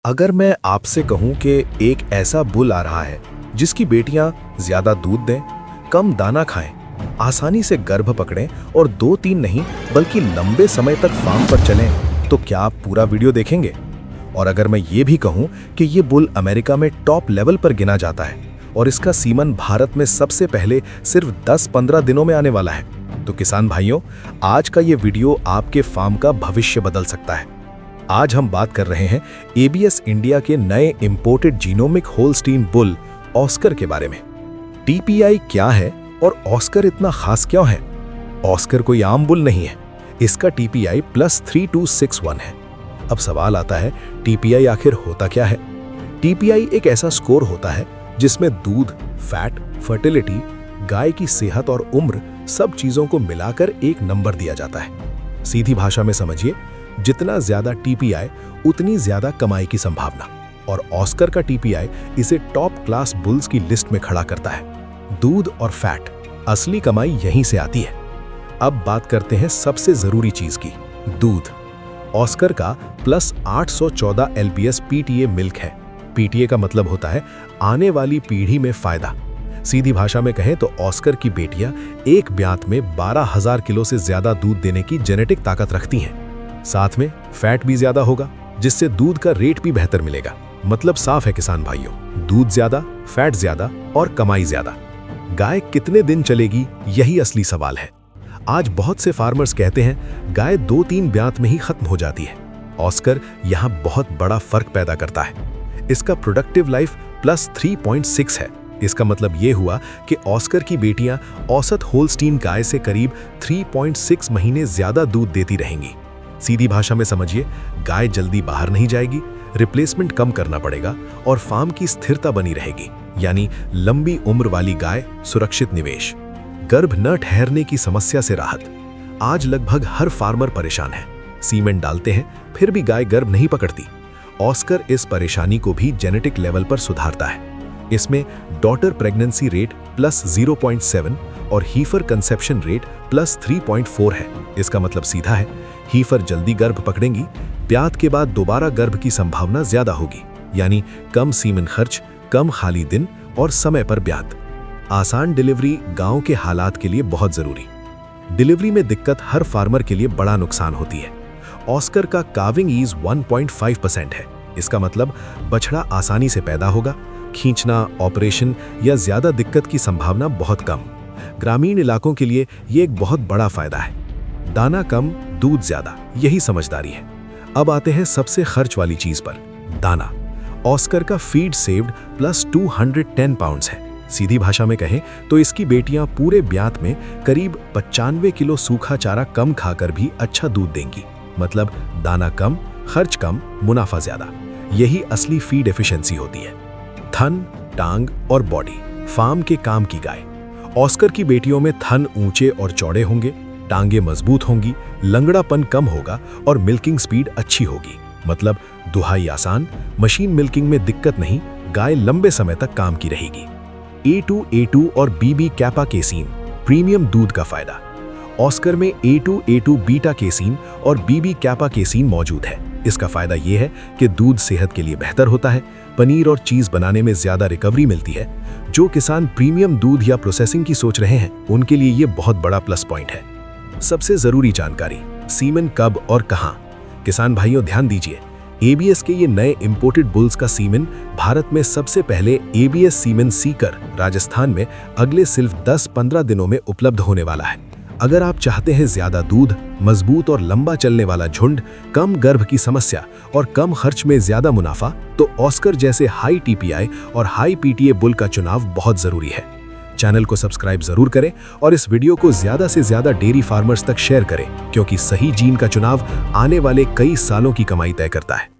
अगर मैं आपसे कहूं कि एक ऐसा बुल आ रहा है जिसकी बेटियां ज्यादा दूध दें, कम दाना खाएं, आसानी से गर्भ पकड़ें और 2-3 नहीं बल्कि लंबे समय तक फार्म पर चलें, तो क्या आप पूरा वीडियो देखेंगे? और अगर मैं ये भी कहूं कि ये बुल अमेरिका में टॉप लेवल पर गिना जाता है और इसका सीमन भारत में सबसे पहले सिर्फ 10-15 दिनों में आने वाला है, तो किसान भाइयों, आज का ये वीडियो आपके फार्म का भविष्य बदल सकता है। आज हम बात कर रहे हैं एबीएस इंडिया के नए imported genomic Holstein bull Oscar के बारे में। टीपीआई क्या है और ऑस्कर इतना खास क्यों है? ऑस्कर कोई आम बुल नहीं है, इसका टीपीआई +3261 है। अब सवाल आता है, टीपीआई आखिर होता क्या है? टीपीआई एक ऐसा स्कोर होता है जिसमें दूध, फैट, फर्टिलिटी, गाय की सेहत और उम्र सब चीजों को मिलाकर एक नंबर दिया जाता है। सीधी भाषा में समझिए, जितना ज्यादा टीपीआई उतनी ज्यादा कमाई की संभावना, और ऑस्कर का टीपीआई इसे टॉप क्लास बुल्स की लिस्ट में खड़ा करता है। दूध और फैट, असली कमाई यहीं से आती है। अब बात करते हैं सबसे जरूरी चीज की, दूध। ऑस्कर का +814 LPS PTA मिल्क है। PTA का मतलब होता है आने वाली पीढ़ी में फायदा। सीधी भाषा में कहें तो ऑस्कर की बेटियां एक ब्यात में 12,000 किलो से ज्यादा दूध देने की जेनेटिक ताकत रखती हैं। साथ में फैट भी ज्यादा होगा, जिससे दूध का रेट भी बेहतर मिलेगा। मतलब साफ है किसान भाइयों, दूध ज्यादा, फैट ज्यादा और कमाई ज्यादा। गाय कितने दिन चलेगी, यही असली सवाल है। आज बहुत से फार्मर्स कहते हैं गाय 2-3 ब्यात में ही खत्म हो जाती है। ऑस्कर यहां बहुत बड़ा फर्क पैदा करता है। इसका प्रोडक्टिव लाइफ +3.6 है। इसका मतलब यह हुआ कि ऑस्कर की बेटियां औसत होल्स्टीन गाय से करीब 3.6 महीने ज्यादा दूध देती रहेंगी। सीधी भाषा में समझिए, गाय जल्दी बाहर नहीं जाएगी, रिप्लेसमेंट कम करना पड़ेगा और फार्म की स्थिरता बनी रहेगी, यानी लंबी उम्र वाली गाय, सुरक्षित निवेश। गर्भ न ठहरने की समस्या से राहत। आज लगभग हर फार्मर परेशान है, सीमेंट डालते हैं फिर भी गाय गर्भ नहीं पकड़ती। ऑस्कर इस परेशानी को भी जेनेटिक लेवल पर सुधारता है। इसमें डॉटर प्रेगनेंसी रेट +0.7 और हीफर कंसेप्शन रेट +3.4 है। इसका मतलब सीधा है, हीफर जल्दी गर्भ पकड़ेंगी, ब्यात के बाद दोबारा गर्भ की संभावना ज्यादा होगी, यानी कम सीमन खर्च, कम खाली दिन और समय पर ब्यात। आसान डिलीवरी गांव के हालात के लिए बहुत जरूरी। डिलीवरी में दिक्कत हर फार्मर के लिए बड़ा नुकसान होती है। ऑस्कर का काविंग ईज 1.5% है। इसका मतलब बछड़ा आसानी से पैदा होगा, खींचना, ऑपरेशन या ज्यादा दिक्कत की संभावना बहुत कम। ग्रामीण इलाकों के लिए ये एक बहुत बड़ा फायदा है। दाना कम, दूध ज्यादा, यही समझदारी है। अब आते हैं सबसे खर्च वाली चीज पर, दाना। ऑस्कर का फीड सेव्ड +210 पाउंड्स है। सीधी भाषा में कहें तो इसकी बेटियां पूरे ब्यात में करीब 95 किलो सूखा चारा कम खाकर भी अच्छा दूध देंगी। मतलब दाना कम, खर्च कम, मुनाफा ज्यादा। यही असली फीड एफिशिएंसी होती है। थन, टांग और बॉडी, फार्म के काम की गाय। ऑस्कर की बेटियों में थन ऊंचे और चौड़े होंगे, टांगे मजबूत होंगी, लंगड़ापन कम होगा और मिल्किंग स्पीड अच्छी होगी। मतलब दुहाई आसान, मशीन मिल्किंग में दिक्कत नहीं, गाय लंबे समय तक काम की रहेगी। A2 और BB कैपा केसीन, प्रीमियम दूध का फायदा। ऑस्कर में A2 बीटा केसीन और BB कैपा केसीन मौजूद है। इसका फायदा यह है कि दूध सेहत के लिए बेहतर होता है, पनीर और चीज बनाने में ज्यादा रिकवरी मिलती है। जो किसान प्रीमियम दूध या प्रोसेसिंग की सोच रहे हैं, उनके लिए यह बहुत बड़ा प्लस पॉइंट है। सबसे जरूरी जानकारी, सीमेन कब और कहां? किसान भाइयों ध्यान दीजिए, एबीएस के ये नए इंपोर्टेड बुल्स का सीमेन भारत में सबसे पहले एबीएस सीमेन सीकर राजस्थान में अगले सिर्फ 10-15 दिनों में उपलब्ध होने वाला है। अगर आप चाहते हैं ज्यादा दूध, मजबूत और लंबा चलने वाला झुंड, कम गर्भ की समस्या और कम खर्च में ज्यादा मुनाफा, तो ऑस्कर जैसे हाई टीपीआई और हाई पीटीए बुल का चुनाव बहुत जरूरी है। चैनल को सब्सक्राइब जरूर करें और इस वीडियो को ज्यादा से ज्यादा डेयरी फार्मर्स तक शेयर करें, क्योंकि सही जीन का चुनाव आने वाले कई सालों की कमाई तय करता है।